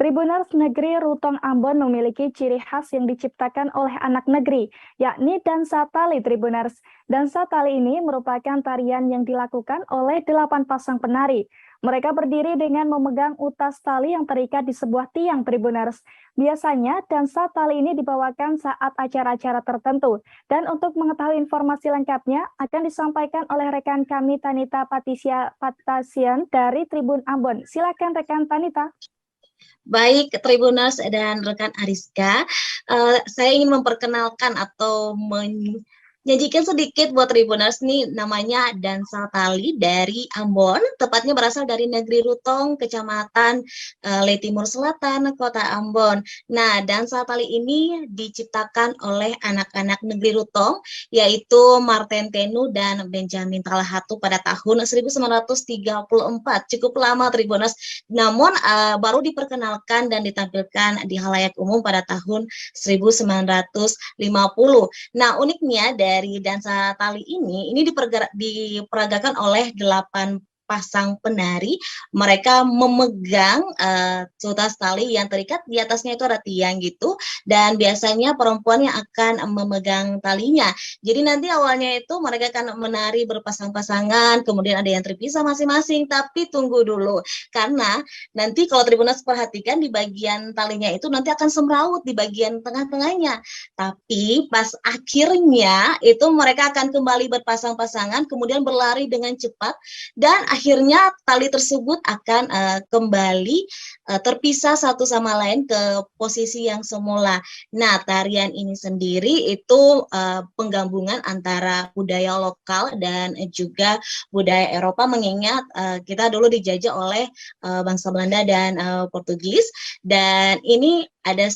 Tribuners Negeri Rutong Ambon memiliki ciri khas yang diciptakan oleh anak negeri, yakni dansa tali Tribuners. Dansa tali ini merupakan tarian yang dilakukan oleh 8 pasang penari. Mereka berdiri dengan memegang utas tali yang terikat di sebuah tiang Tribuners. Biasanya dansa tali ini dibawakan saat acara-acara tertentu. Dan untuk mengetahui informasi lengkapnya akan disampaikan oleh rekan kami Tanita Patasian dari Tribun Ambon. Silakan rekan Tanita. Baik, Tribuners dan rekan Ariska, saya ingin memperkenalkan atau menyajikan sedikit buat Tribuners nih, namanya dansa tali dari Ambon, tepatnya berasal dari negeri Rutong, kecamatan Le Timur Selatan, kota Ambon. Nah, dansa tali ini diciptakan oleh anak-anak negeri Rutong, yaitu Marten Tenu dan Benjamin Talahatu pada tahun 1934. Cukup lama Tribuners, namun baru diperkenalkan dan ditampilkan di halayak umum pada tahun 1950. Nah, uniknya dari dansa tali ini diperagakan oleh 8 pasang penari. Mereka memegang utas tali yang terikat, di atasnya itu ada tiang gitu, dan biasanya perempuan yang akan memegang talinya. Jadi nanti awalnya itu mereka akan menari berpasang-pasangan, kemudian ada yang terpisah masing-masing, tapi tunggu dulu, karena nanti kalau Tribuners perhatikan di bagian talinya itu nanti akan semrawut di bagian tengah-tengahnya. Tapi pas akhirnya itu mereka akan kembali berpasang-pasangan, kemudian berlari dengan cepat, dan akhirnya tali tersebut akan kembali terpisah satu sama lain ke posisi yang semula. Nah, tarian ini sendiri itu penggabungan antara budaya lokal dan juga budaya Eropa, mengingat kita dulu dijajah oleh bangsa Belanda dan Portugis, dan ini ada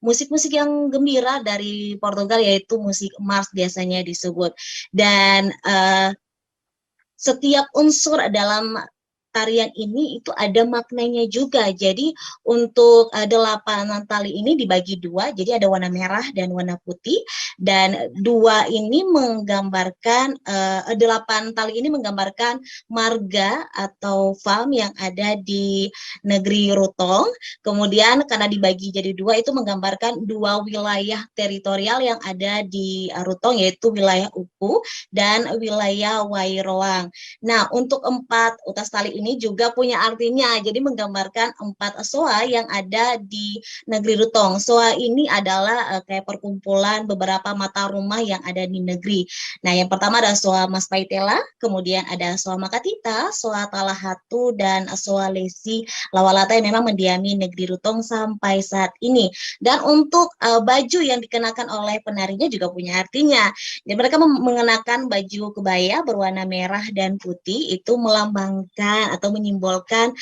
musik-musik yang gembira dari Portugal, yaitu musik Mars biasanya disebut. Dan setiap unsur dalam tarian ini itu ada maknanya juga. Jadi untuk 8 tali ini dibagi 2, jadi ada warna merah dan warna putih, dan 2 ini menggambarkan 8 tali ini menggambarkan marga atau farm yang ada di negeri Rutong. Kemudian karena dibagi jadi 2, itu menggambarkan 2 wilayah teritorial yang ada di Rutong, yaitu wilayah Upu dan wilayah Wairoang. Nah, untuk 4 utas tali ini juga punya artinya, jadi menggambarkan 4 soa yang ada di negeri Rutong. Soa ini adalah kayak perkumpulan beberapa mata rumah yang ada di negeri. Nah, yang pertama ada Soa Mas Paitela, kemudian ada Soa Makatita, Soa Talahatu, dan Soa Lesi Lawalata yang memang mendiami negeri Rutong sampai saat ini. Dan untuk baju yang dikenakan oleh penarinya juga punya artinya. Dan mereka mengenakan baju kebaya berwarna merah dan putih, itu melambangkan atau menyimbolkan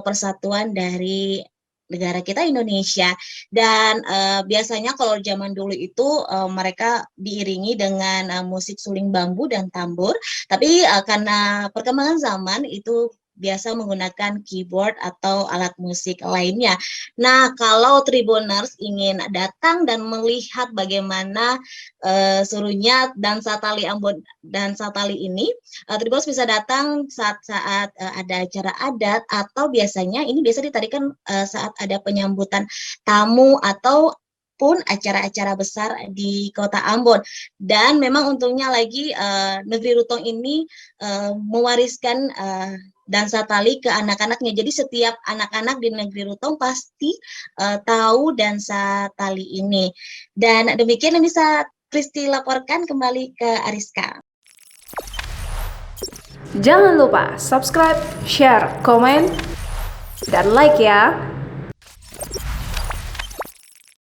persatuan dari negara kita Indonesia. Dan biasanya kalau zaman dulu itu mereka diiringi dengan musik suling bambu dan tambur, tapi karena perkembangan zaman itu biasa menggunakan keyboard atau alat musik lainnya. Nah, kalau Tribuners ingin datang dan melihat bagaimana serunya dansa tali Ambon, dansa tali ini, Tribuners bisa datang saat ada acara adat, atau biasanya ini biasa ditarikan saat ada penyambutan tamu atau pun acara-acara besar di kota Ambon. Dan memang untungnya lagi negeri Rutong ini mewariskan dansa tali ke anak-anaknya. Jadi setiap anak-anak di negeri Rutong pasti tahu dansa tali ini. Dan demikian yang bisa Kristi laporkan, kembali ke Ariska. Jangan lupa subscribe, share, komen, dan like ya.